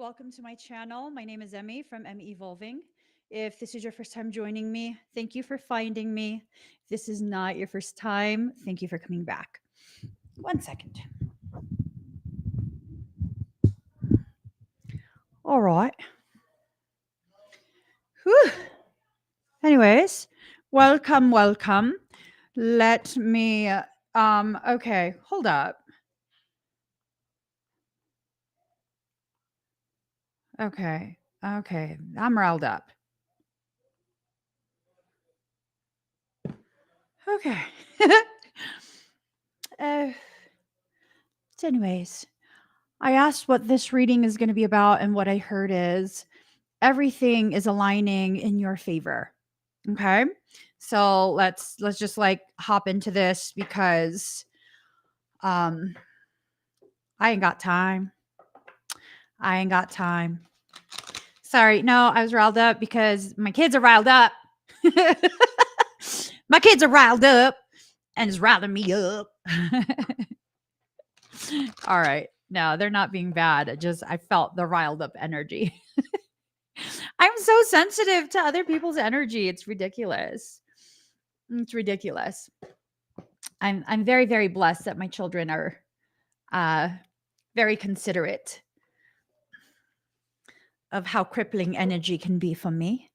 Welcome to my channel. My name is Emmy from Emmy Evolving. If this is your first time joining me, thank you for finding me. If this is not your first time, thank you for coming back. 1 second. All right. Whew. Anyways, welcome. Let me okay, hold up. Okay. I'm riled up. Okay. uh, so anyways, I asked what this reading is going to be about, and what I heard is everything is aligning in your favor. Okay. So let's just like hop into this because um I ain't got time. I ain't got time. Sorry, no, I was riled up because my kids are riled up. My kids are riled up and it's riling me up. All right. No, they're not being bad. I felt the riled up energy. I'm so sensitive to other people's energy. It's ridiculous. It's ridiculous. I'm very, very blessed that my children are uh very considerate of how crippling energy can be for me.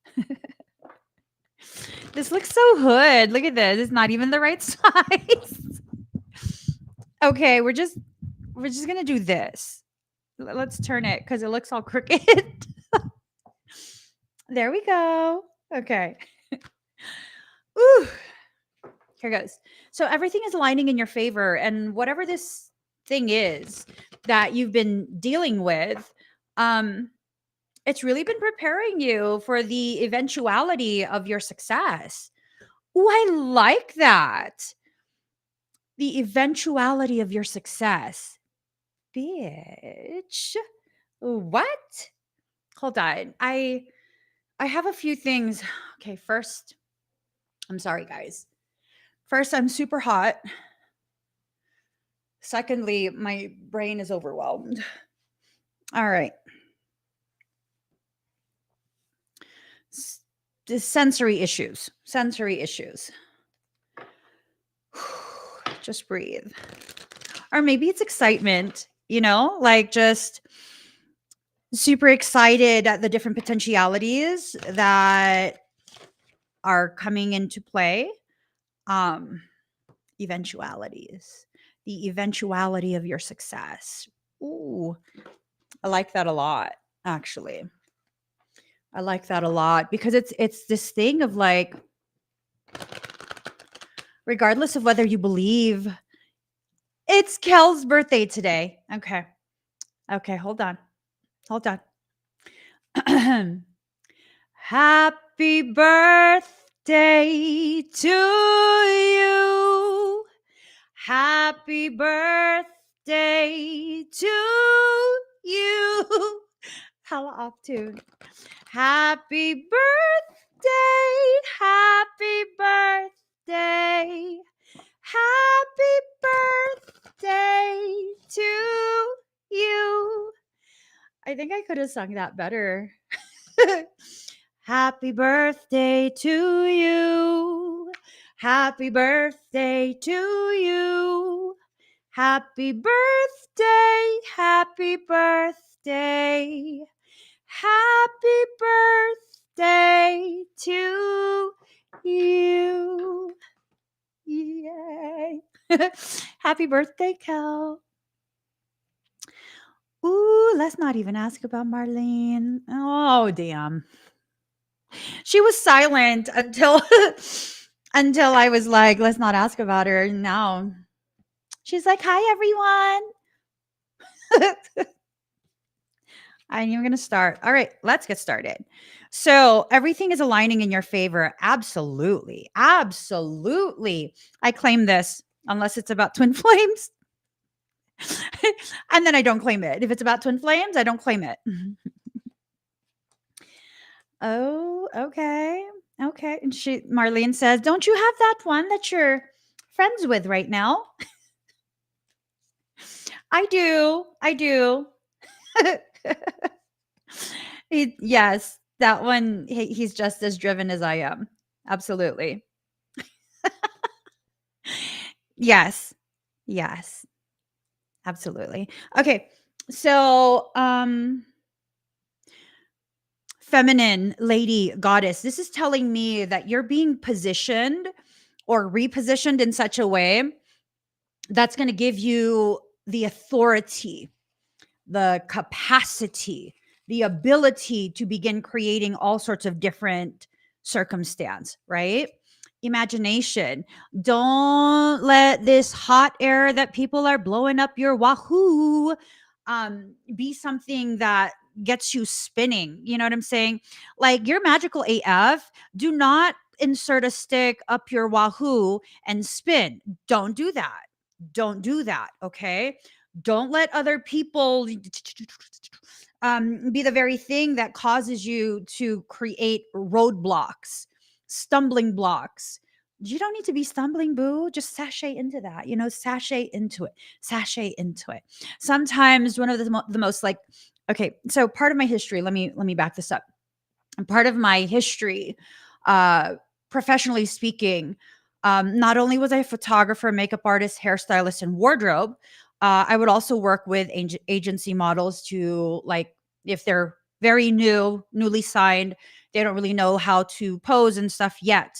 This looks so hood. Look at this. It's not even the right size. Okay, we're just gonna do this. Let's turn it because it looks all crooked. There we go. Okay. Ooh. Here goes. So everything is aligning in your favor, and whatever this thing is that you've been dealing with, it's really been preparing you for the eventuality of your success. Oh, I like that. The eventuality of your success. Bitch. What? Hold on. I have a few things. Okay, first, I'm sorry guys. First, I'm super hot. Secondly, my brain is overwhelmed. All right. The sensory issues. Just breathe. Or maybe it's excitement, like just super excited at the different potentialities that are coming into play. Eventualities. The eventuality of your success. Ooh, I like that a lot, actually. I like that a lot because it's this thing of like, regardless of whether you believe, it's Kel's birthday today. Okay, hold on. Happy birthday to you. Happy birthday to you. Hella off tune. Happy birthday. Happy birthday. Happy birthday to you. I think I could have sung that better. Happy birthday to you. Happy birthday to you. Happy birthday. Happy birthday. Happy birthday to you. Yay. Happy birthday, Kel. Ooh, let's not even ask about Marlene. Oh, damn. She was silent until until I was like, let's not ask about her. Now she's like, hi, everyone. I'm even going to start. All right, let's get started. So everything is aligning in your favor. Absolutely. I claim this unless it's about twin flames. And then I don't claim it. If it's about twin flames, I don't claim it. Oh, okay. Okay. And Marlene says, don't you have that one that you're friends with right now? I do. Yes, that one, he's just as driven as I am. Absolutely. Yes. Yes, absolutely. Okay. So, feminine lady goddess, this is telling me that you're being positioned or repositioned in such a way that's going to give you the authority, the capacity, the ability to begin creating all sorts of different circumstance, right? Imagination. Don't let this hot air that people are blowing up your wahoo be something that gets you spinning. You know what I'm saying? Like, you're magical AF. Do not insert a stick up your wahoo and spin. Don't do that. Don't do that. Okay. Don't let other people be the very thing that causes you to create roadblocks, stumbling blocks. You don't need to be stumbling, boo. Just sashay into that, sashay into it, sashay into it. Sometimes one of the most like, okay, so part of my history, let me back this up. Part of my history, uh, professionally speaking, not only was I a photographer, makeup artist, hairstylist, and wardrobe, I would also work with agency models to, like, if they're very newly signed, they don't really know how to pose and stuff yet.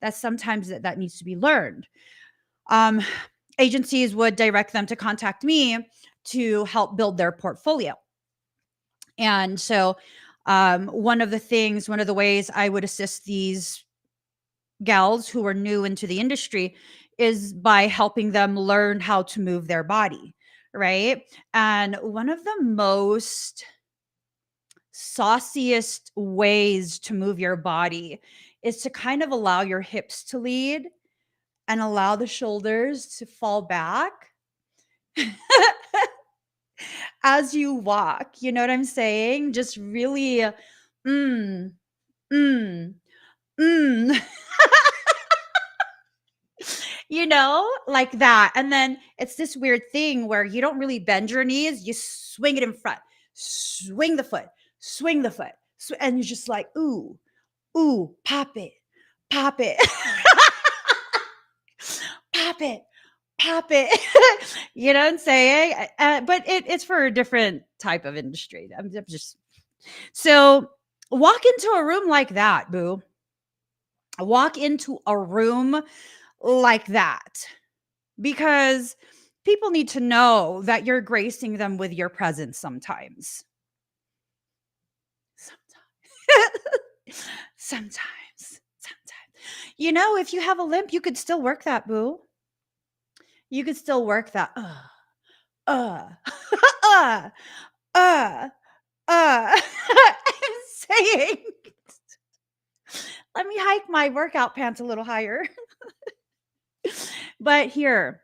That's sometimes that needs to be learned. Um, Agencies would direct them to contact me to help build their portfolio. And so, one of the ways I would assist these gals who are new into the industry is by helping them learn how to move their body, right? And one of the most sauciest ways to move your body is to kind of allow your hips to lead and allow the shoulders to fall back as you walk. You know what I'm saying? Just really, mm, mm, mm. Like that. And then it's this weird thing where you don't really bend your knees, you swing it in front, swing the foot, swing the foot. And you're just like, ooh, ooh, pop it, pop it, pop it, pop it. You know what I'm saying? But it's for a different type of industry. I'm just so walk into a room like that, boo. Walk into a room like that, because people need to know that you're gracing them with your presence sometimes. Sometimes. Sometimes. If you have a limp, you could still work that, boo. You could still work that. Uh, uh, uh, I'm saying, let me hike my workout pants a little higher. But here,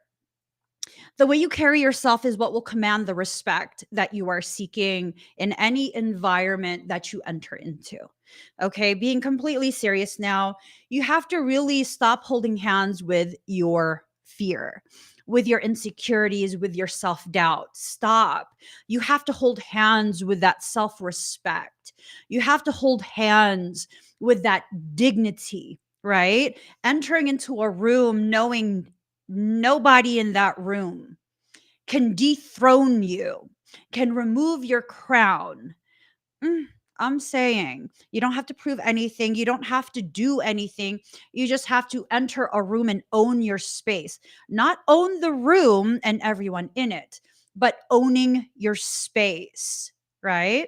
the way you carry yourself is what will command the respect that you are seeking in any environment that you enter into. Okay, being completely serious now, you have to really stop holding hands with your fear, with your insecurities, with your self doubt. Stop. You have to hold hands with that self respect. You have to hold hands with that dignity, right? Entering into a room knowing nobody in that room can dethrone you, can remove your crown. Mm, I'm saying you don't have to prove anything. You don't have to do anything. You just have to enter a room and own your space. Not own the room and everyone in it, but owning your space, right?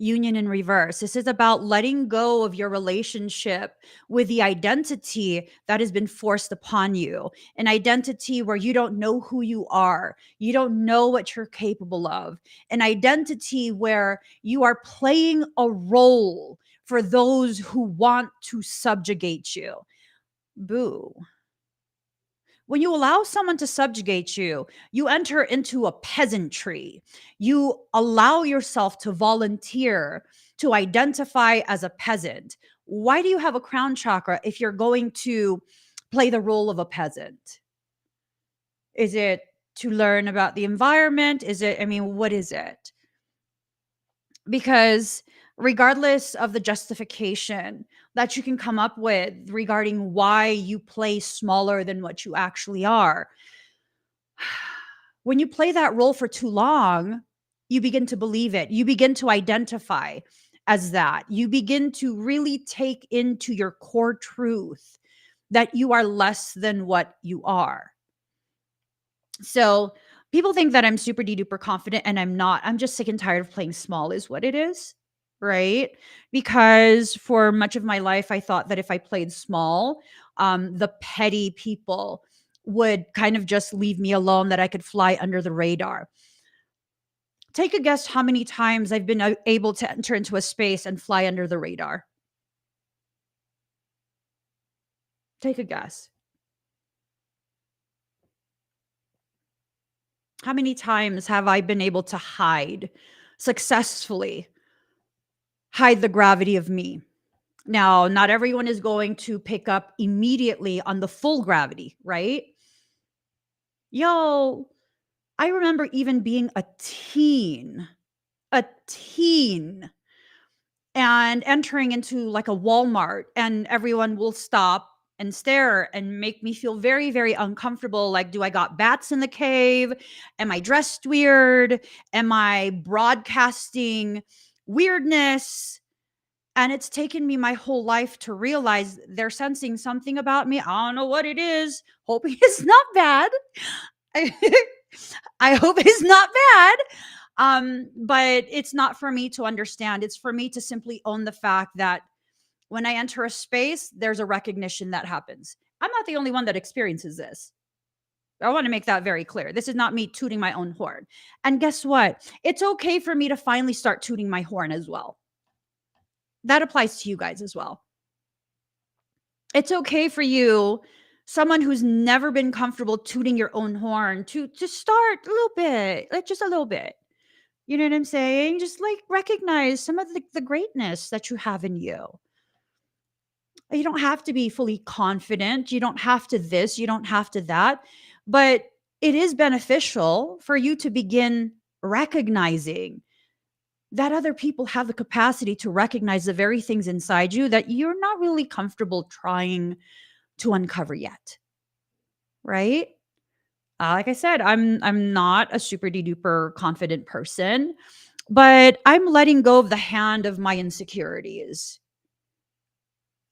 Union in reverse. This is about letting go of your relationship with the identity that has been forced upon you, an identity where you don't know who you are, you don't know what you're capable of, an identity where you are playing a role for those who want to subjugate you. Boo. When you allow someone to subjugate you, you enter into a peasantry. You allow yourself to volunteer to identify as a peasant. Why do you have a crown chakra if you're going to play the role of a peasant? Is it to learn about the environment? Is it, I mean, what is it? because regardless of the justification that you can come up with regarding why you play smaller than what you actually are, when you play that role for too long, you begin to believe it. You begin to identify as that. You begin to really take into your core truth that you are less than what you are. So people think that I'm super duper confident, and I'm not. I'm just sick and tired of playing small, is what it is. Right. Because for much of my life, I thought that if I played small, the petty people would kind of just leave me alone, that I could fly under the radar. Take a guess how many times I've been able to enter into a space and fly under the radar. Take a guess. How many times have I been able to hide successfully, hide the gravity of me? Now, not everyone is going to pick up immediately on the full gravity, right? Yo, I remember even being a teen, and entering into like a Walmart, and everyone will stop and stare and make me feel very, very uncomfortable. Like, do I got bats in the cave? Am I dressed weird? Am I broadcasting weirdness? And it's taken me my whole life to realize they're sensing something about me. I don't know what it is. Hoping it's not bad. I, I hope it's not bad. But it's not for me to understand. It's for me to simply own the fact that when I enter a space, there's a recognition that happens. I'm not the only one that experiences this. I want to make that very clear. This is not me tooting my own horn. And guess what? It's okay for me to finally start tooting my horn as well. That applies to you guys as well. It's okay for you, someone who's never been comfortable tooting your own horn, to start a little bit, like just a little bit. You know what I'm saying? Just like recognize some of the greatness that you have in you. You don't have to be fully confident. You don't have to this, you don't have to that. But it is beneficial for you to begin recognizing that other people have the capacity to recognize the very things inside you that you're not really comfortable trying to uncover yet. Right? Like I said, I'm not a super duper confident person, but I'm letting go of the hand of my insecurities.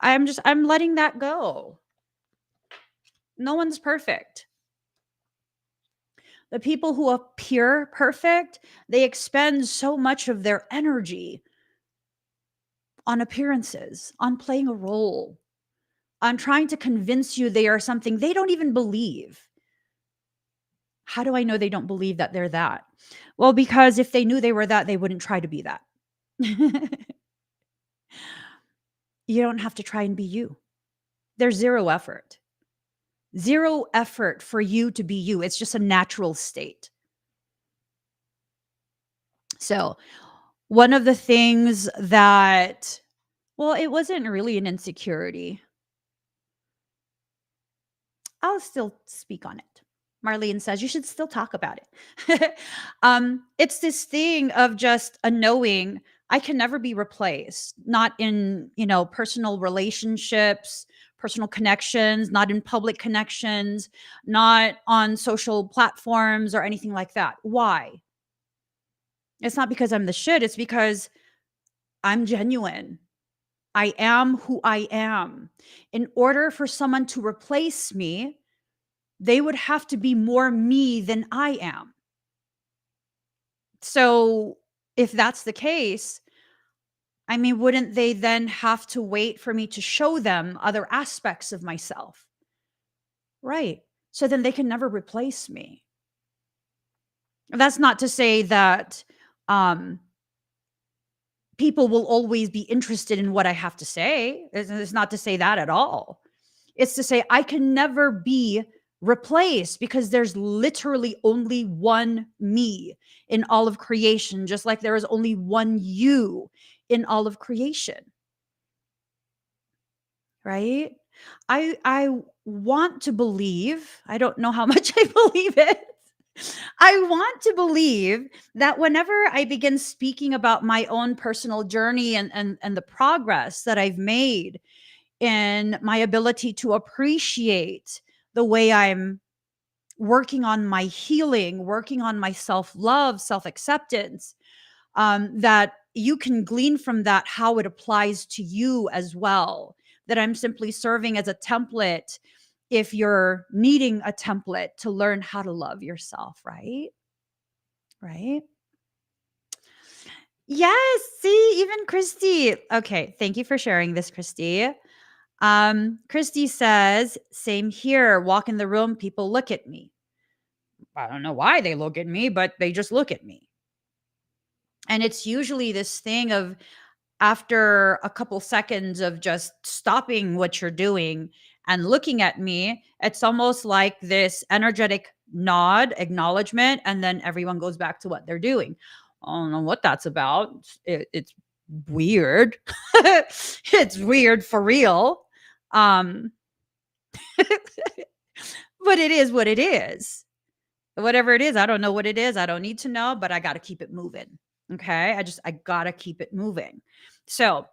I'm letting that go. No one's perfect. The people who appear perfect, they expend so much of their energy on appearances, on playing a role, on trying to convince you they are something they don't even believe. How do I know they don't believe that they're that? Well, because if they knew they were that, they wouldn't try to be that. You don't have to try and be you. There's zero effort. Zero effort for you to be you. It's just a natural state. So, one of the things that, well, it wasn't really an insecurity. I'll still speak on it. Marlene says you should still talk about it. It's this thing of just a knowing I can never be replaced, not in, personal relationships, personal connections, not in public connections, not on social platforms or anything like that. Why? It's not because I'm the shit. It's because I'm genuine. I am who I am. In order for someone to replace me, they would have to be more me than I am. So if that's the case, I mean, wouldn't they then have to wait for me to show them other aspects of myself? Right. So then they can never replace me. That's not to say that um, people will always be interested in what I have to say. It's not to say that at all. It's to say I can never be replaced because there's literally only one me in all of creation, just like there is only one you in all of creation. Right? I want to believe, I don't know how much I believe it, I want to believe that whenever I begin speaking about my own personal journey and the progress that I've made in my ability to appreciate the way I'm working on my healing, working on my self love, self acceptance, that you can glean from that how it applies to you as well. That I'm simply serving as a template if you're needing a template to learn how to love yourself, right? Right? Yes. See, even Christy. Okay. Thank you for sharing this, Christy. Christy says, same here. Walk in the room, people look at me. I don't know why they look at me, but they just look at me. And it's usually this thing of after a couple seconds of just stopping what you're doing and looking at me, it's almost like this energetic nod, acknowledgement, and then everyone goes back to what they're doing. I don't know what that's about. It's weird. It's weird for real. Um, but it is what it is. Whatever it is, I don't know what it is. I don't need to know, but I got to keep it moving. Okay. I got to keep it moving. So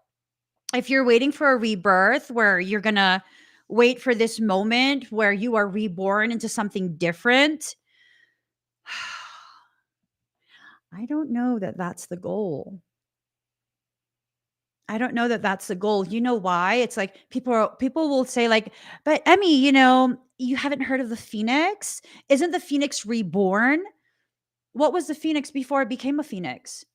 if you're waiting for a rebirth where you're going to wait for this moment where you are reborn into something different, I don't know that that's the goal. I don't know that that's the goal. You know why? It's like people will say like, "But Emmy, you haven't heard of the phoenix? Isn't the phoenix reborn? What was the phoenix before it became a phoenix?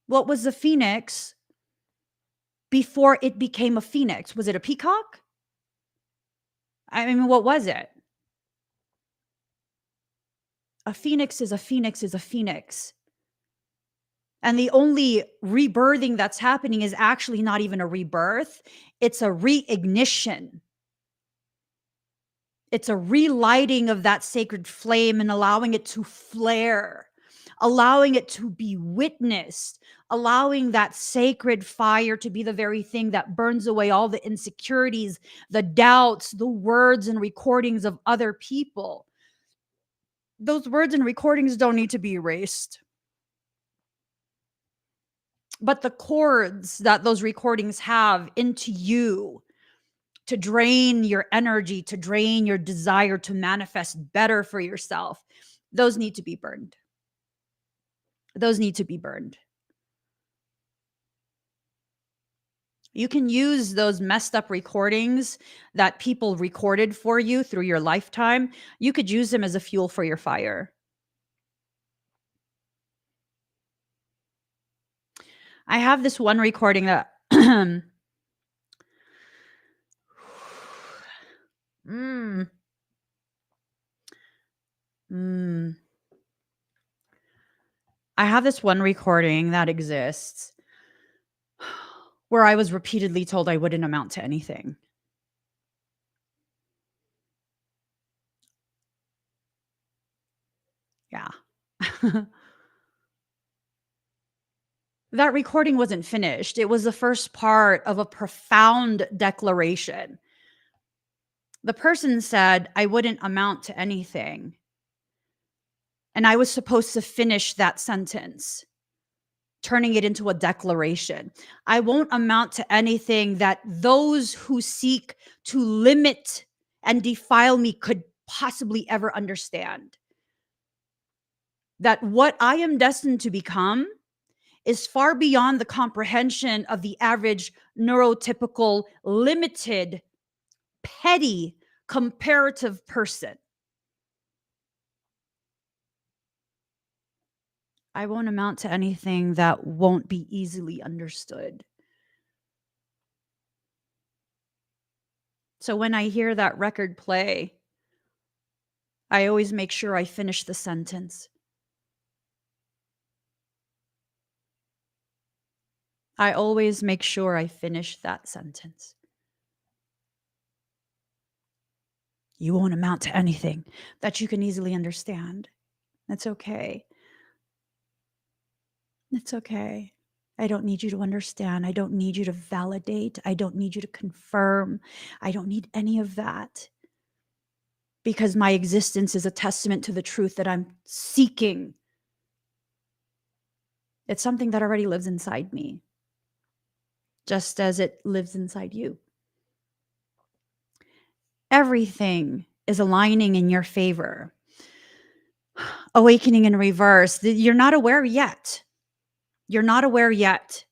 What was the phoenix before it became a phoenix? Was it a peacock? I mean, what was it? A phoenix is a phoenix is a phoenix. And the only rebirthing that's happening is actually not even a rebirth, it's a reignition. It's a relighting of that sacred flame and allowing it to flare, allowing it to be witnessed, allowing that sacred fire to be the very thing that burns away all the insecurities, the doubts, the words and recordings of other people. Those words and recordings don't need to be erased, but the cords that those recordings have into you to drain your energy, to drain your desire to manifest better for yourself, those need to be burned. Those need to be burned. You can use those messed up recordings that people recorded for you through your lifetime. You could use them as a fuel for your fire. I have this one recording that mm, mm. I have this one recording that exists where I was repeatedly told I wouldn't amount to anything. Yeah. That recording wasn't finished. It was the first part of a profound declaration. The person said, I wouldn't amount to anything. And I was supposed to finish that sentence, turning it into a declaration. I won't amount to anything that those who seek to limit and defile me could possibly ever understand. That what I am destined to become is far beyond the comprehension of the average neurotypical, limited, petty, comparative person. I won't amount to anything that won't be easily understood. So when I hear that record play, I always make sure I finish the sentence. I always make sure I finish that sentence. You won't amount to anything that you can easily understand. That's okay. It's okay. I don't need you to understand. I don't need you to validate. I don't need you to confirm. I don't need any of that, because my existence is a testament to the truth that I'm seeking. It's something that already lives inside me, just as it lives inside you. Everything is aligning in your favor. Awakening in reverse. You're not aware yet. You're not aware yet.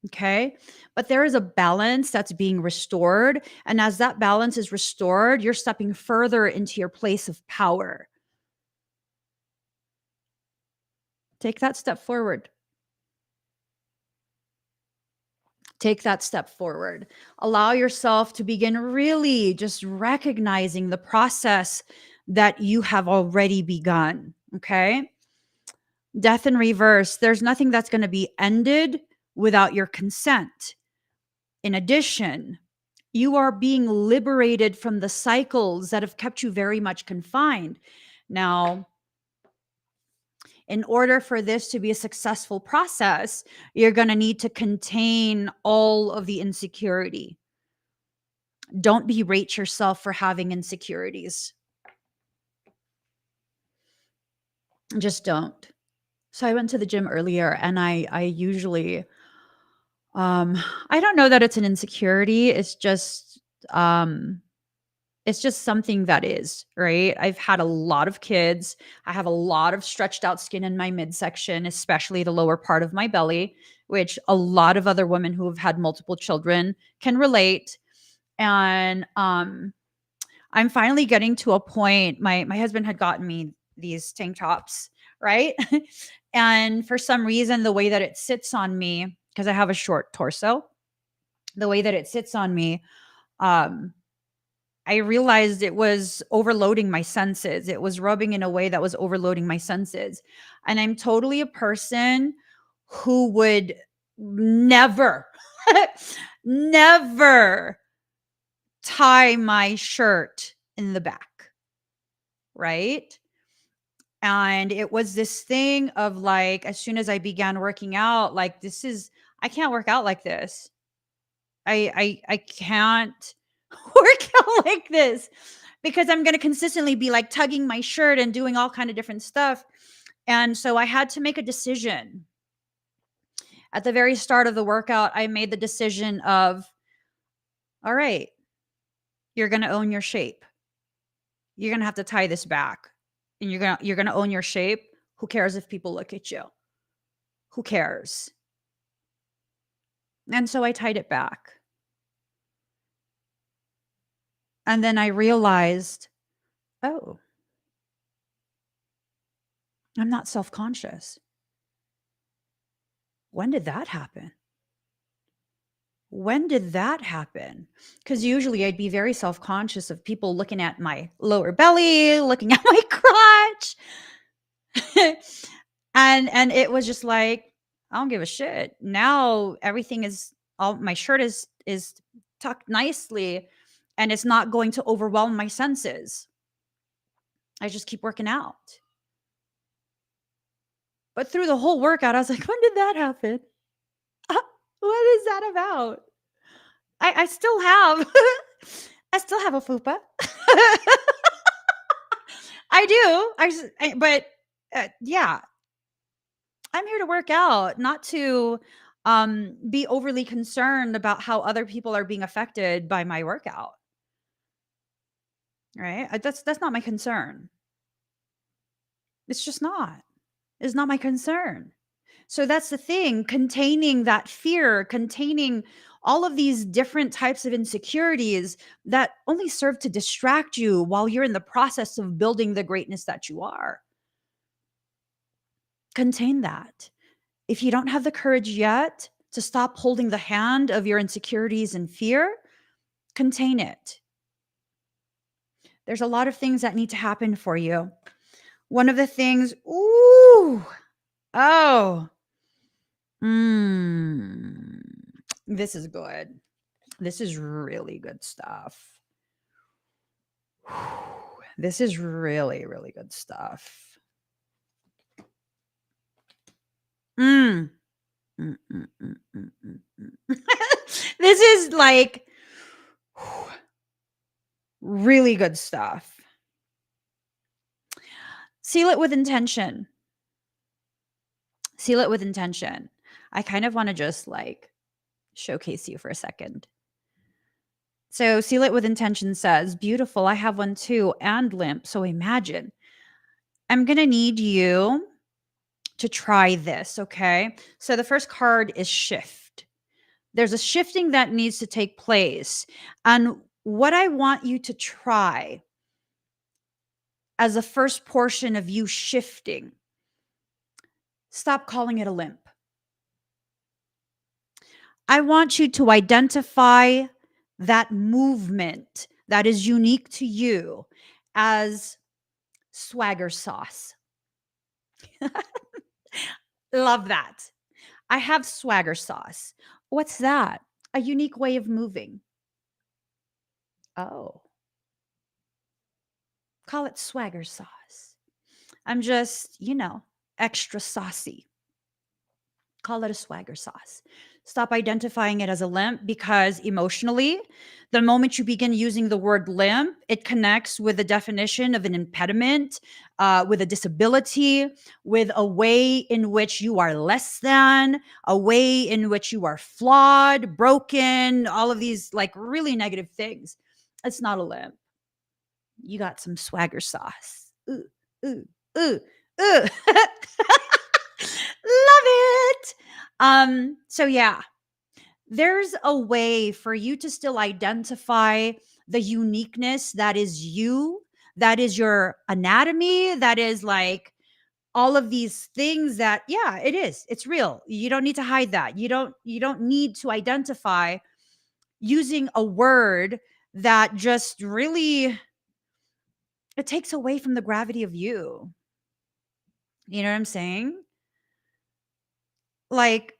Okay. But there is a balance that's being restored. And as that balance is restored, you're stepping further into your place of power. Take that step forward. Take that step forward. Allow yourself to begin really just recognizing the process that you have already begun. Okay. Death in reverse. There's nothing that's going to be ended without your consent. In addition, you are being liberated from the cycles that have kept you very much confined. Now, in order for this to be a successful process, you're going to need to contain all of the insecurity. Don't berate yourself for having insecurities. Just don't. So I went to the gym earlier, and I usually I don't know that it's an insecurity. It's just something that is, right? I've had a lot of kids. I have a lot of stretched out skin in my midsection, especially the lower part of my belly, which a lot of other women who have had multiple children can relate. And I'm finally getting to a point. My husband had gotten me these tank tops, right? And for some reason, the way that it sits on me, because I have a short torso, the way that it sits on me, um, I realized it was overloading my senses. It was rubbing in a way that was overloading my senses. And I'm totally a person who would never, never tie my shirt in the back, right? And it was this thing of like, as soon as I began working out, like, I can't work out like this. I can't work out like this, because I'm going to consistently be like tugging my shirt and doing all kind of different stuff. And so I had to make a decision. At the very start of the workout, I made the decision of, all right, you're going to own your shape. You're going to have to tie this back, and you're going to own your shape. Who cares if people look at you? Who cares? And so I tied it back. And then I realized, oh, I'm not self-conscious. When did that happen? When did that happen? Because usually I'd be very self-conscious of people looking at my lower belly, looking at my crotch. And it was just like, I don't give a shit. Now everything is all, my shirt is tucked nicely, and it's not going to overwhelm my senses. I just keep working out. But through the whole workout, I was like, when did that happen? What is that about? I still have I still have a fupa. I do. But yeah, I'm here to work out, not to be overly concerned about how other people are being affected by my workout. Right? That's not my concern. It's just not. It's not my concern. So that's the thing, containing that fear, containing all of these different types of insecurities that only serve to distract you while you're in the process of building the greatness that you are. Contain that. If you don't have the courage yet to stop holding the hand of your insecurities and fear, contain it. There's a lot of things that need to happen for you. One of the things, ooh, oh, mm, this is good. This is really good stuff. This is really, really good stuff. Mm, mm, mm, mm, mm, mm, mm. This is like really good stuff. Seal it with intention. Seal it with intention. I kind of want to just like showcase you for a second. So, seal it with intention says, beautiful, I have one too, and limp. So, imagine I'm going to need you to try this. Okay. So, the first card is shift. There's a shifting that needs to take place. And what I want you to try as the first portion of you shifting, stop calling it a limp. I want you to identify that movement that is unique to you as swagger sauce. Love that. I have swagger sauce. What's that? A unique way of moving. Oh, call it swagger sauce. I'm just, extra saucy. Call it a swagger sauce. Stop identifying it as a limp because emotionally, the moment you begin using the word limp, it connects with the definition of an impediment, with a disability, with a way in which you are less than, a way in which you are flawed, broken, all of these like really negative things. It's not a limp. You got some swagger sauce. Ooh, ooh, ooh, ooh. Love it. So yeah, there's a way for you to still identify the uniqueness that is you, that is your anatomy, that is like all of these things that yeah, it is. It's real. You don't need to hide that. You don't need to identify using a word that just really it takes away from the gravity of you. You know what I'm saying? Like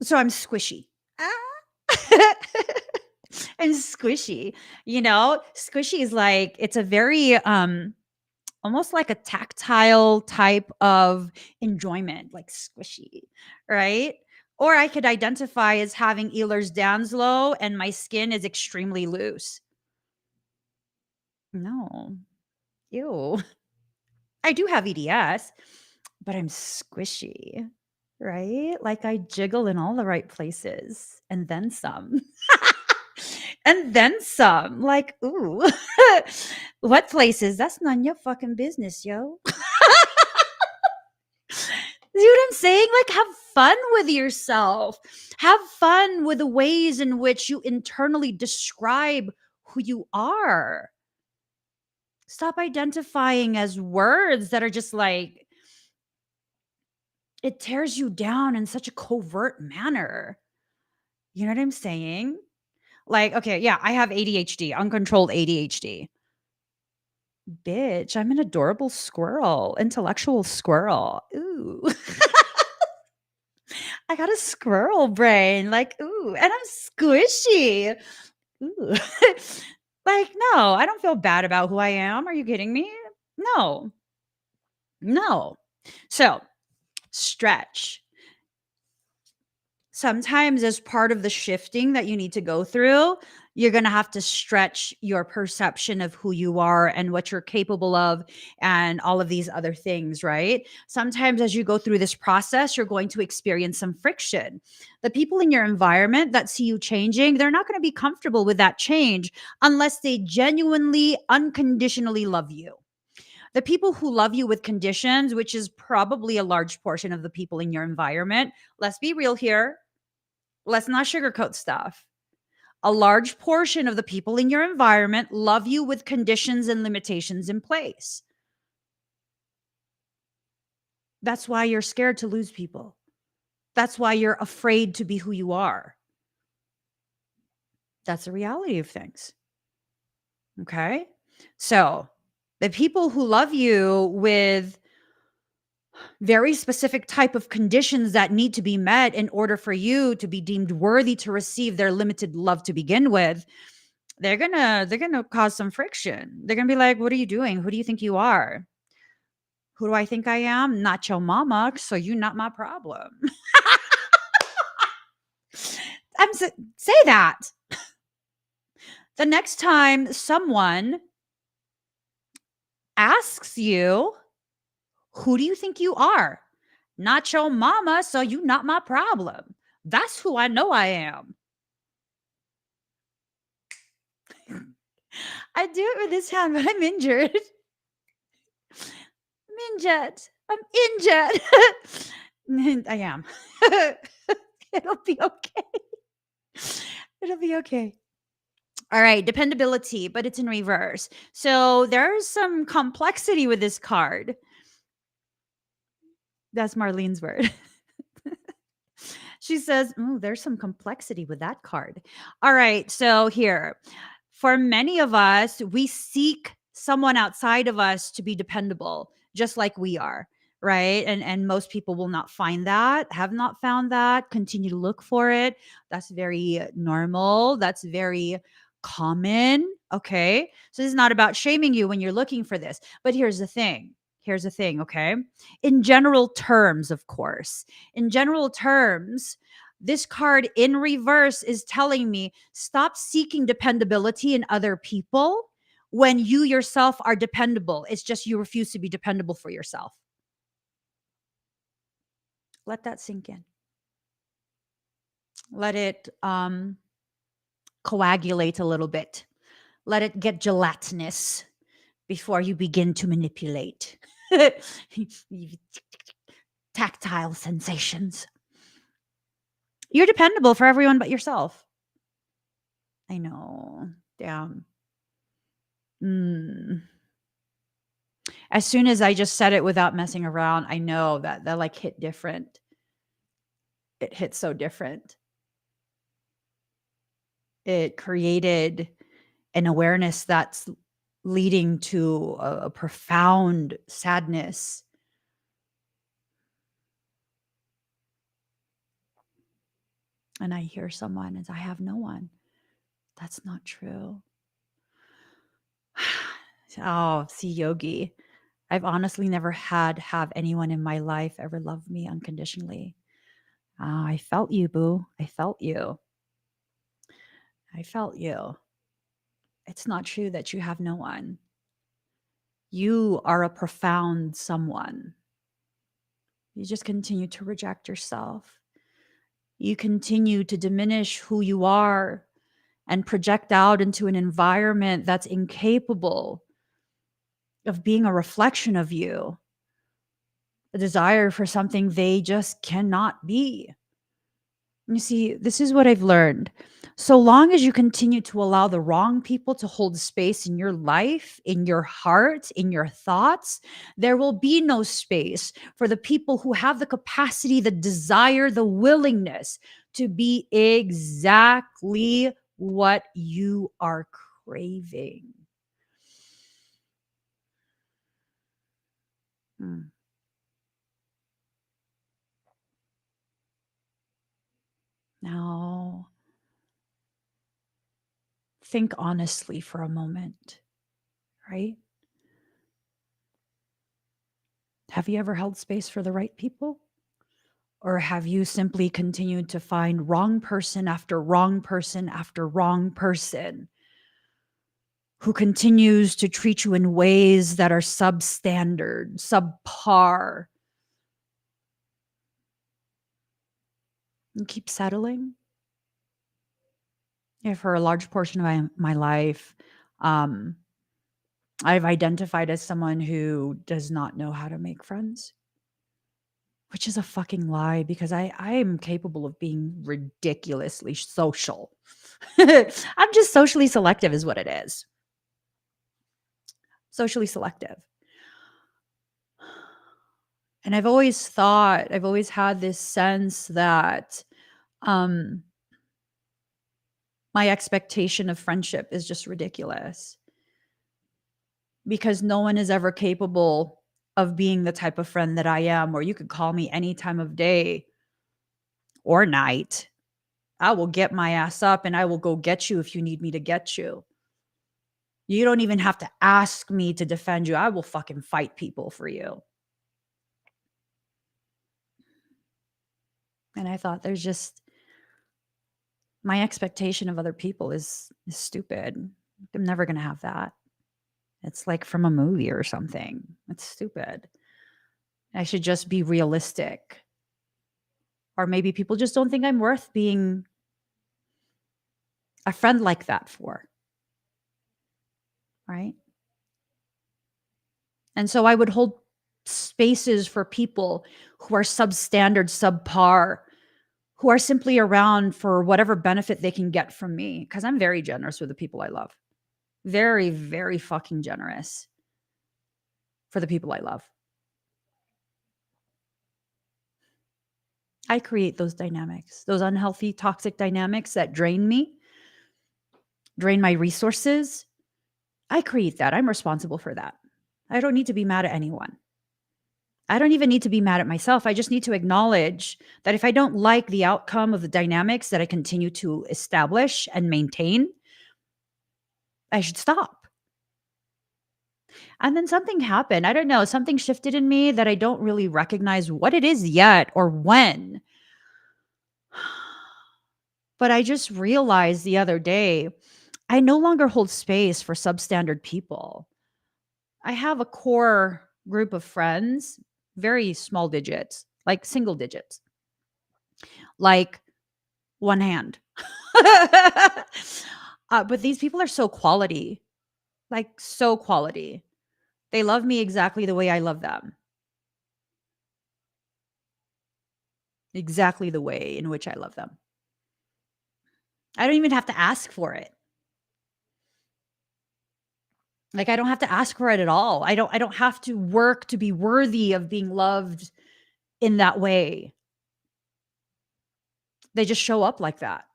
so I'm squishy. Ah. I'm squishy. Squishy is like it's a very almost like a tactile type of enjoyment, like squishy, right? Or I could identify as having Ehlers-Danlos and my skin is extremely loose. No. Ew. I do have EDS, but I'm squishy, right? Like I jiggle in all the right places and then some. And then some. Like, ooh. What places? That's none of your fucking business, yo. See what I'm saying? Like, have fun with yourself. Have fun with the ways in which you internally describe who you are. Stop identifying as words that are just like, it tears you down in such a covert manner. You know what I'm saying? Like, okay, yeah, I have ADHD, uncontrolled ADHD. Bitch, I'm an adorable squirrel, intellectual squirrel. Ooh. I got a squirrel brain. Like, ooh, and I'm squishy. Ooh. Like, no, I don't feel bad about who I am. Are you kidding me? No. No. So, stretch. Sometimes as part of the shifting that you need to go through, you're going to have to stretch your perception of who you are and what you're capable of and all of these other things, right? Sometimes as you go through this process, you're going to experience some friction. The people in your environment that see you changing, they're not going to be comfortable with that change unless they genuinely, unconditionally love you. The people who love you with conditions, which is probably a large portion of the people in your environment, let's be real here. Let's not sugarcoat stuff. A large portion of the people in your environment love you with conditions and limitations in place. That's why you're scared to lose people. That's why you're afraid to be who you are. That's the reality of things. Okay. So the people who love you with very specific type of conditions that need to be met in order for you to be deemed worthy to receive their limited love to begin with, they're gonna cause some friction. They're gonna be like, what are you doing? Who do you think you are? Who do I think I am? Not your mama, so you not my problem. Say that. The next time someone asks you, who do you think you are? Not your mama, so you not my problem. That's who I know I am. I do it with this hand, but I'm injured. I'm injured. I am. It'll be okay. It'll be okay. All right, dependability, but it's in reverse. So there's some complexity with this card. That's Marlene's word. She says, "Oh, there's some complexity with that card." All right, so here, for many of us, we seek someone outside of us to be dependable, just like we are, right? And most people will not find that, have not found that, continue to look for it. That's very normal. That's very common. Okay. So this is not about shaming you when you're looking for this. But here's the thing. Here's the thing, okay? In general terms, of course, in general terms, this card in reverse is telling me stop seeking dependability in other people when you yourself are dependable. It's just you refuse to be dependable for yourself. Let that sink in. Let it coagulate a little bit. Let it get gelatinous before you begin to manipulate. Tactile sensations. You're dependable for everyone but yourself. I know. Damn. As soon as I just said it without messing around, I know that like hit different. It hit so different. It created an awareness that's leading to a profound sadness. And I hear someone as I have no one. That's not true. Oh, see, Yogi. I've honestly never have anyone in my life ever love me unconditionally. I felt you, boo. I felt you. I felt you. It's not true that you have no one. You are a profound someone. You just continue to reject yourself. You continue to diminish who you are and project out into an environment that's incapable of being a reflection of you, a desire for something they just cannot be. You see, this is what I've learned. So long as you continue to allow the wrong people to hold space in your life, in your heart, in your thoughts, there will be no space for the people who have the capacity, the desire, the willingness to be exactly what you are craving. Now, think honestly for a moment, right? Have you ever held space for the right people? Or have you simply continued to find wrong person after wrong person after wrong person who continues to treat you in ways that are substandard, subpar? And keep settling? Yeah, for a large portion of my life, I've identified as someone who does not know how to make friends. Which is a fucking lie because I am capable of being ridiculously social. I'm just socially selective is what it is. Socially selective. And I've always had this sense that my expectation of friendship is just ridiculous because no one is ever capable of being the type of friend that I am, or you could call me any time of day or night. I will get my ass up and I will go get you if you need me to get you. You don't even have to ask me to defend you. I will fucking fight people for you. And I thought there's just my expectation of other people is stupid. I'm never going to have that. It's like from a movie or something. It's stupid. I should just be realistic. Or maybe people just don't think I'm worth being a friend like that for, right? And so I would hold spaces for people who are substandard, subpar, who are simply around for whatever benefit they can get from me. Because I'm very generous with the people I love. Very, very fucking generous for the people I love. I create those dynamics, those unhealthy, toxic dynamics that drain me, drain my resources. I create that. I'm responsible for that. I don't need to be mad at anyone. I don't even need to be mad at myself. I just need to acknowledge that if I don't like the outcome of the dynamics that I continue to establish and maintain, I should stop. And then something happened. I don't know. Something shifted in me that I don't really recognize what it is yet or when. But I just realized the other day, I no longer hold space for substandard people. I have a core group of friends, very small digits, like single digits, like one hand. But these people are so quality, like so quality. They love me exactly the way I love them, exactly the way in which I love them. I don't even have to ask for it. Like I don't have to ask for it at all. I don't have to work to be worthy of being loved in that way. They just show up like that.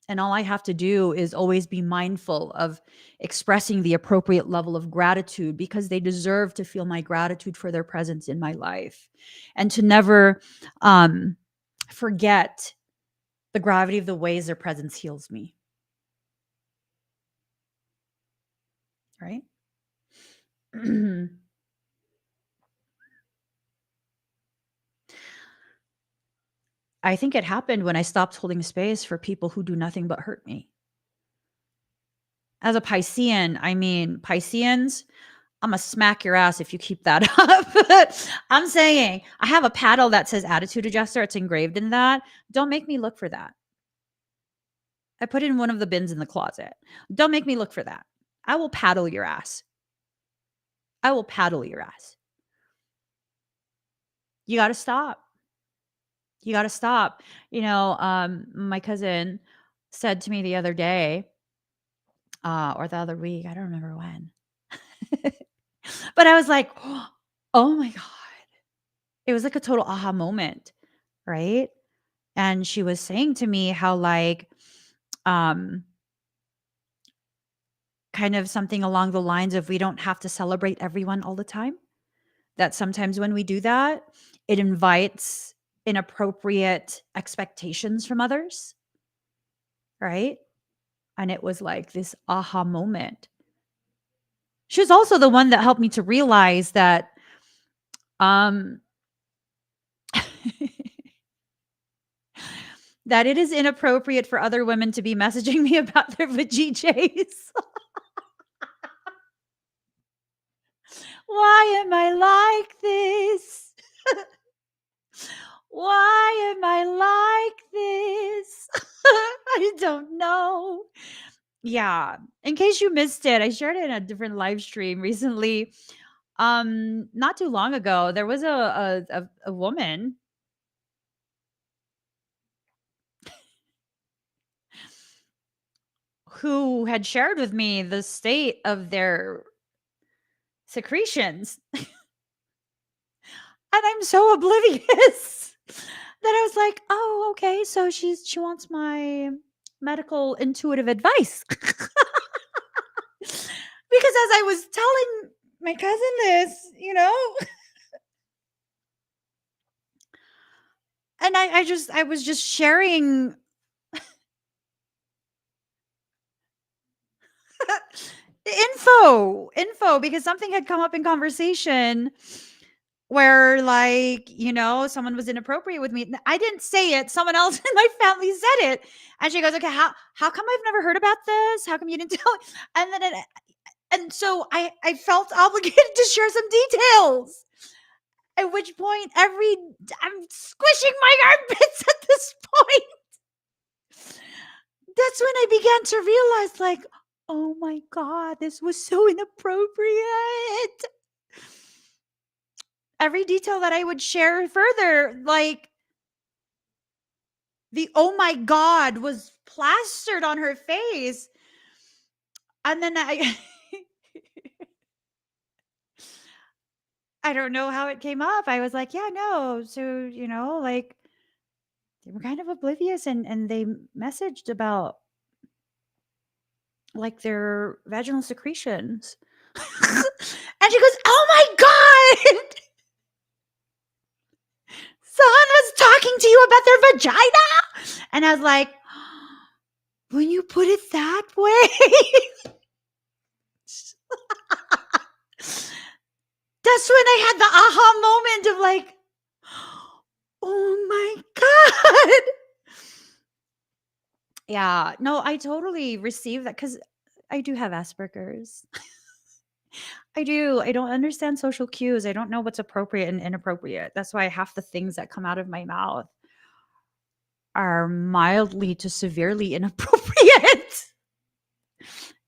And all I have to do is always be mindful of expressing the appropriate level of gratitude because they deserve to feel my gratitude for their presence in my life and to never forget the gravity of the ways their presence heals me. Right? I think it happened when I stopped holding space for people who do nothing but hurt me. As a Piscean, I mean, Pisceans, I'm gonna smack your ass if you keep that up. I'm saying I have a paddle that says attitude adjuster. It's engraved in that. Don't make me look for that. I put it in one of the bins in the closet. Don't make me look for that. I will paddle your ass. I will paddle your ass. You got to stop. You got to stop. My cousin said to me the other day, or the other week, I don't remember when. But I was like, oh my God. It was like a total aha moment, right? And she was saying to me how like um kind of something along the lines of we don't have to celebrate everyone all the time. That sometimes when we do that, it invites inappropriate expectations from others, right? And it was like this aha moment. She was also the one that helped me to realize that um that it is inappropriate for other women to be messaging me about their vajayjays. Why am I like this? Why am I like this? I don't know. Yeah. In case you missed it, I shared it in a different live stream recently. Not too long ago, there was a woman who had shared with me the state of their secretions. And I'm so oblivious that I was like, "Oh, okay, so she wants my medical intuitive advice." Because as I was telling my cousin this, and I was just sharing info because something had come up in conversation where like, someone was inappropriate with me. I didn't say it. Someone else in my family said it. And she goes, okay, how come I've never heard about this? How come you didn't tell me? And then and so I felt obligated to share some details. At which point I'm squishing my armpits at this point. That's when I began to realize, like, oh my God, this was so inappropriate. Every detail that I would share further, like, the oh my God was plastered on her face. And then I don't know how it came up. I was like, yeah, no. So, like, they were kind of oblivious, and they messaged about like their vaginal secretions. And she goes, oh my God, someone was talking to you about their vagina. And I was like, when you put it that way, that's when I had the aha moment of like, oh my God. Yeah, no, I totally received that because I do have Asperger's. I do. I don't understand social cues. I don't know what's appropriate and inappropriate. That's why half the things that come out of my mouth are mildly to severely inappropriate.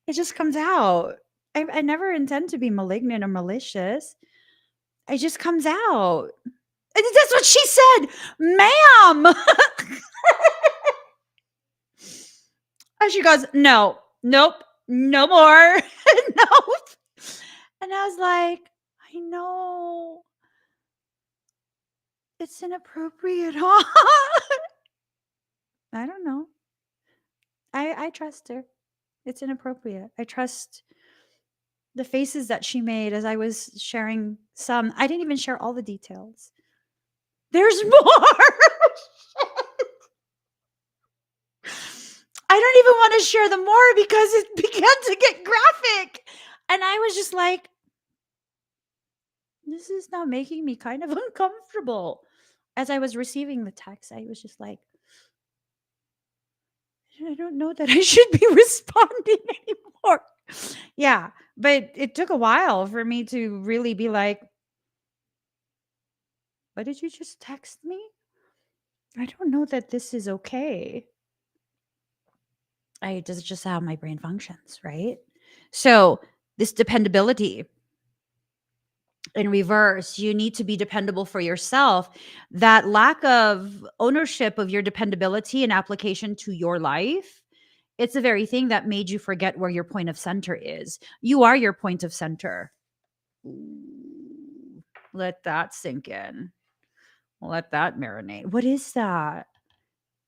It just comes out. I never intend to be malignant or malicious. It just comes out. And that's what she said, ma'am. And she goes, no, nope, no more. Nope. And I was like, I know. It's inappropriate, huh? I don't know. I trust her. It's inappropriate. I trust the faces that she made as I was sharing some. I didn't even share all the details. There's more. I don't even want to share them more because it began to get graphic. And I was just like, this is now making me kind of uncomfortable. As I was receiving the text, I was just like, I don't know that I should be responding anymore. Yeah, but it took a while for me to really be like, what did you just text me? I don't know that this is okay. This is just how my brain functions, right? So this dependability in reverse, you need to be dependable for yourself. That lack of ownership of your dependability and application to your life, it's the very thing that made you forget where your point of center is. You are your point of center. Ooh, let that sink in. Let that marinate. What is that?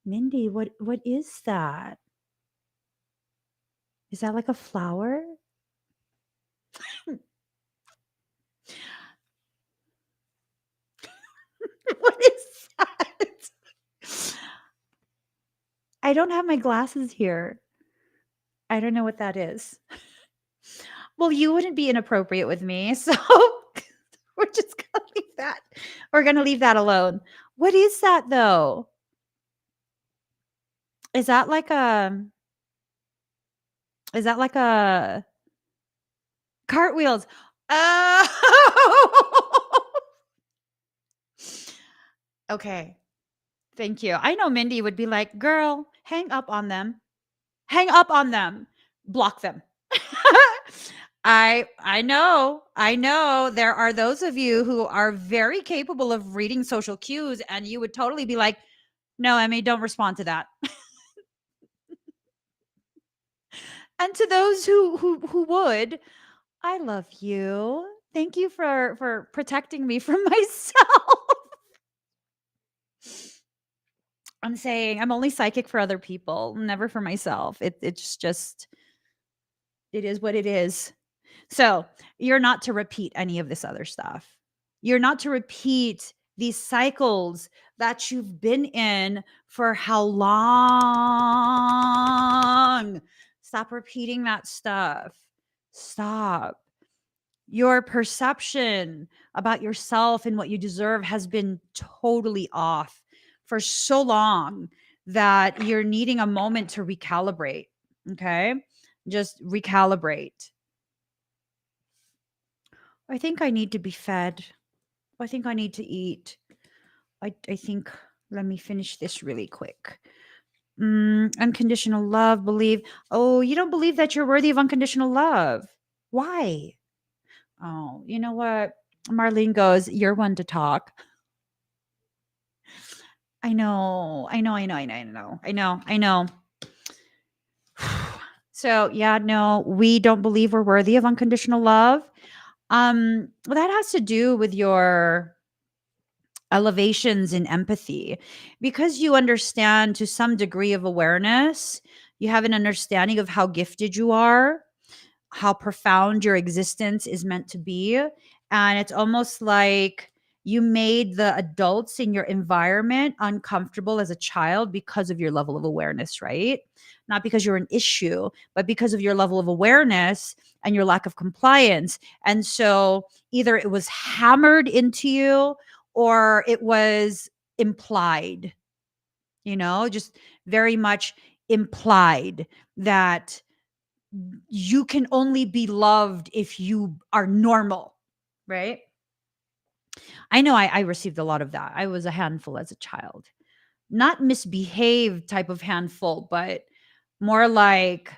Mindy, what is that? Is that like a flower? What is that? I don't have my glasses here. I don't know what that is. Well, you wouldn't be inappropriate with me, so we're just gonna leave that. We're gonna leave that alone. What is that though? Is that like a is that like a cartwheels? Oh. Okay. Thank you. I know Mindy would be like, "Girl, hang up on them. Hang up on them. Block them." I know. I know there are those of you who are very capable of reading social cues, and you would totally be like, "No, Emmy, don't respond to that." And to those who would, I love you. Thank you for protecting me from myself. I'm saying I'm only psychic for other people, never for myself. It's just it is what it is. So, you're not to repeat any of this other stuff. You're not to repeat these cycles that you've been in for how long? Stop repeating that stuff. Stop. Your perception about yourself and what you deserve has been totally off for so long that you're needing a moment to recalibrate. Okay. Just recalibrate. I think I need to be fed. I think I need to eat. I think, let me finish this really quick. Unconditional love, believe. Oh, you don't believe that you're worthy of unconditional love. Why? Oh, you know what? Marlene goes, you're one to talk. I know. So, yeah, no, we don't believe we're worthy of unconditional love. Well, that has to do with your elevations in empathy because you understand to some degree of awareness, you have an understanding of how gifted you are, how profound your existence is meant to be. And it's almost like you made the adults in your environment uncomfortable as a child because of your level of awareness, right? Not because you're an issue, but because of your level of awareness and your lack of compliance. And so either it was hammered into you or it was implied, just very much implied that you can only be loved if you are normal, right? I know I received a lot of that. I was a handful as a child, not misbehaved type of handful, but more like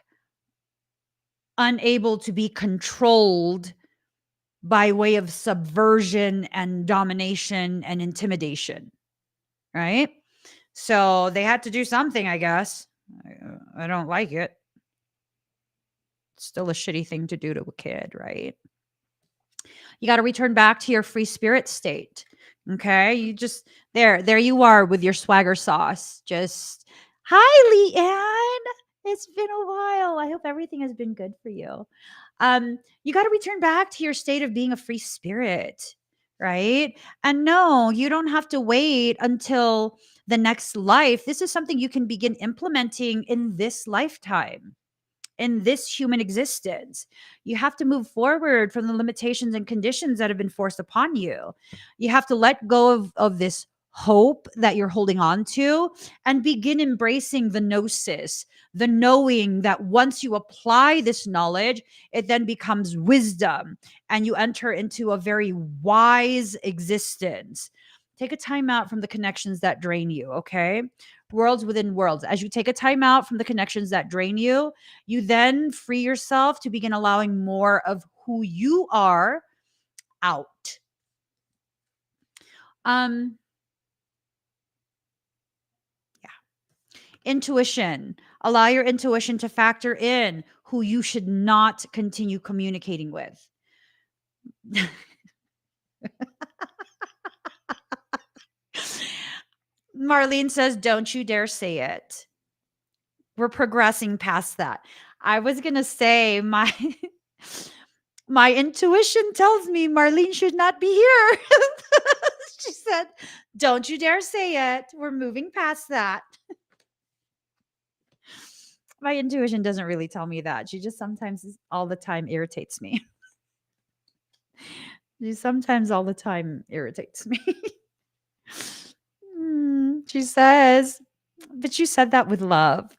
unable to be controlled by way of subversion and domination and intimidation, right? So they had to do something, I guess. I don't like it. It's still a shitty thing to do to a kid, right? You got to return back to your free spirit state. Okay. You just, there you are with your swagger sauce. Just, hi, Leanne. It's been a while. I hope everything has been good for you. You got to return back to your state of being a free spirit, right? And no, you don't have to wait until the next life. This is something you can begin implementing in this lifetime, in this human existence. You have to move forward from the limitations and conditions that have been forced upon you. You have to let go of this hope that you're holding on to and begin embracing the gnosis, the knowing that once you apply this knowledge, it then becomes wisdom and you enter into a very wise existence. Take a time out from the connections that drain you, okay? Worlds within worlds. As you take a time out from the connections that drain you, you then free yourself to begin allowing more of who you are out. Um, yeah. Intuition. Allow your intuition to factor in who you should not continue communicating with. Marlene says, don't you dare say it. We're progressing past that. I was going to say my intuition tells me Marlene should not be here. She said, don't you dare say it. We're moving past that. My intuition doesn't really tell me that. She just sometimes all the time irritates me. She sometimes all the time irritates me. She says, but you said that with love.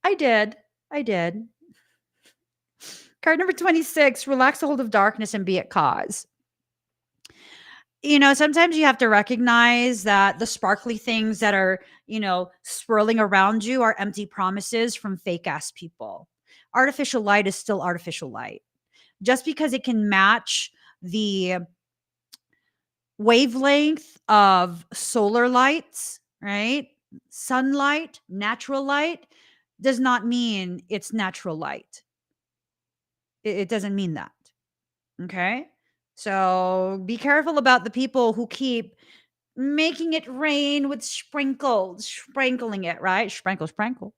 I did. I did. Card number 26, relax the hold of darkness and be at cause. Sometimes you have to recognize that the sparkly things that are, swirling around you are empty promises from fake ass people. Artificial light is still artificial light. Just because it can match the wavelength of solar lights, right? Sunlight, natural light, does not mean it's natural light. It doesn't mean that. Okay. So be careful about the people who keep making it rain with sprinkles, sprinkling it, right? Sprinkle, sprinkle.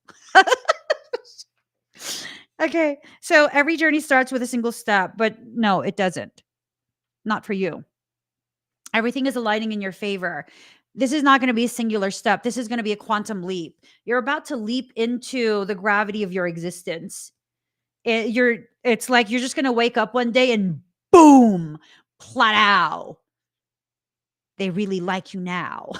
Okay. So every journey starts with a single step, but no, it doesn't. Not for you. Everything is aligning in your favor. This is not going to be a singular step. This is going to be a quantum leap. You're about to leap into the gravity of your existence. It's like you're just going to wake up one day and boom, platow. They really like you now.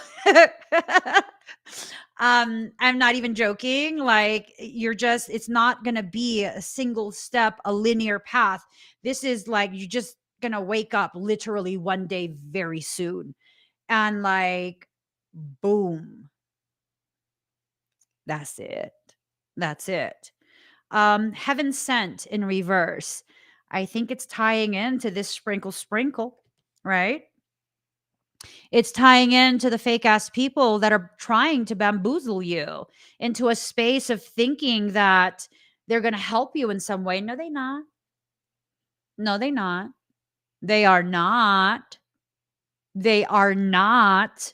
I'm not even joking. Like, it's not going to be a single step, a linear path. This is like, you're just going to wake up literally one day very soon. And like, boom, that's it. That's it. Heaven sent in reverse. I think it's tying into this sprinkle, sprinkle, right? It's tying into the fake ass people that are trying to bamboozle you into a space of thinking that they're going to help you in some way. No, they not. No, they not. They are not. They are not.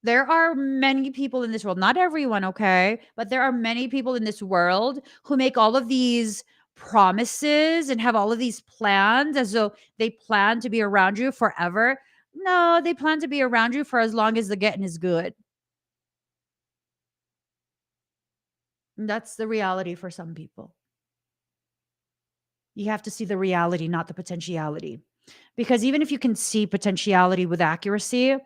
There are many people in this world, not everyone, okay? But there are many people in this world who make all of these promises and have all of these plans as though they plan to be around you forever. No, they plan to be around you for as long as the getting is good. That's the reality for some people. You have to see the reality, not the potentiality. Because even if you can see potentiality with accuracy,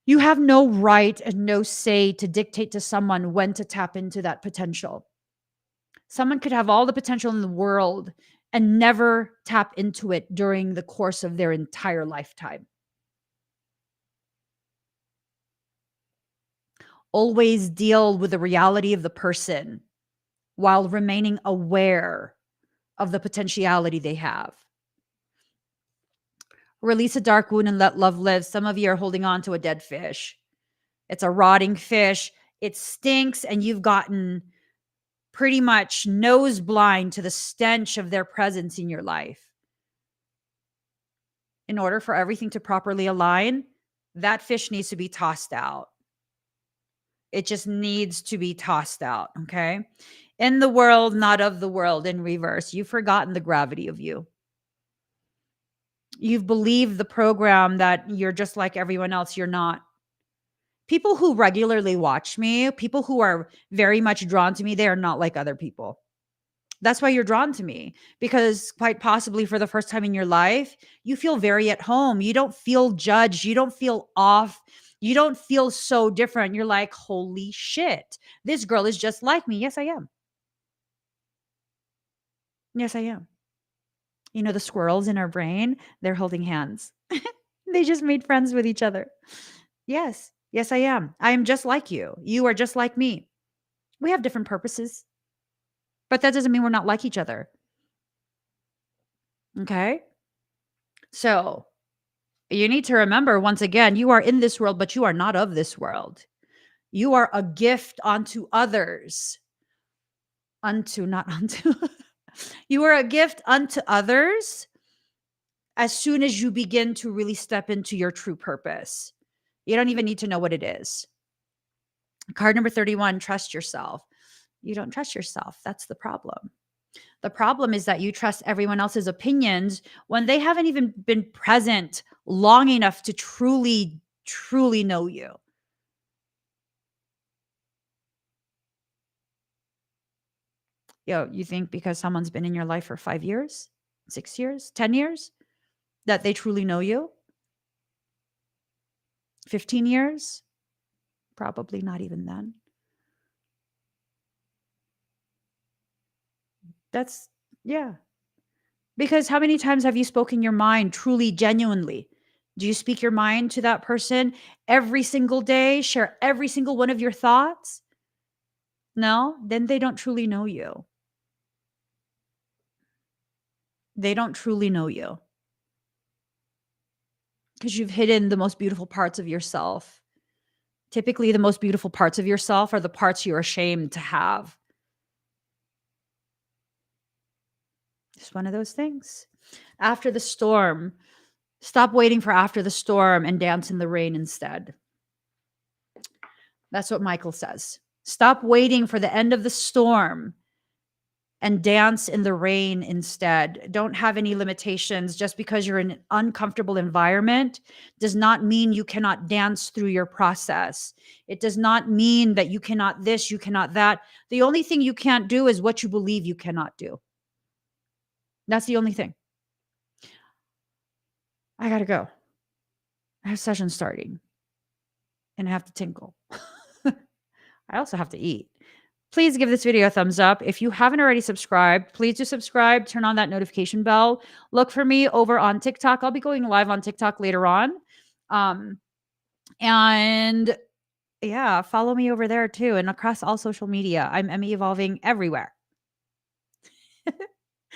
you have no right and no say to dictate to someone when to tap into that potential. Someone could have all the potential in the world and never tap into it during the course of their entire lifetime. Always deal with the reality of the person while remaining aware of the potentiality they have. Release a dark wound and let love live. Some of you are holding on to a dead fish. It's a rotting fish. It stinks, and you've gotten pretty much nose blind to the stench of their presence in your life. In order for everything to properly align, that fish needs to be tossed out. It just needs to be tossed out, okay? In the world, not of the world, in reverse. You've forgotten the gravity of you. You've believed the program that you're just like everyone else. You're not. People who regularly watch me, people who are very much drawn to me, they are not like other people. That's why you're drawn to me, because quite possibly for the first time in your life, you feel very at home. You don't feel judged. You don't feel off. You don't feel so different. You're like, holy shit, this girl is just like me. Yes, I am. Yes, I am. You know, the squirrels in our brain, they're holding hands. They just made friends with each other. Yes. Yes, I am. I am just like you. You are just like me. We have different purposes, but that doesn't mean we're not like each other. Okay? So, you need to remember once again, you are in this world, but you are not of this world. You are a gift unto others. Unto, not unto. You are a gift unto others as soon as you begin to really step into your true purpose. You don't even need to know what it is. Card number 31, trust yourself. You don't trust yourself. That's the problem. The problem is that you trust everyone else's opinions when they haven't even been present long enough to truly, truly know you. You think because someone's been in your life for 5 years, 6 years, 10 years, that they truly know you? 15 years? Probably not even then. That's, yeah. Because how many times have you spoken your mind truly, genuinely? Do you speak your mind to that person every single day? Share every single one of your thoughts? No? Then they don't truly know you. They don't truly know you because you've hidden the most beautiful parts of yourself. Typically, the most beautiful parts of yourself are the parts you're ashamed to have. Just one of those things. After the storm, stop waiting for after the storm and dance in the rain instead. That's what Michael says. Stop waiting for the end of the storm and dance in the rain instead. Don't have any limitations. Just because you're in an uncomfortable environment does not mean you cannot dance through your process. It does not mean that you cannot this, you cannot that. The only thing you can't do is what you believe you cannot do. That's the only thing. I gotta go. I have session starting and I have to tinkle. I also have to eat. Please give this video a thumbs up. If you haven't already subscribed, please do subscribe. Turn on that notification bell. Look for me over on TikTok. I'll be going live on TikTok later on. And yeah, follow me over there too and across all social media. I'm Emmy Evolving everywhere.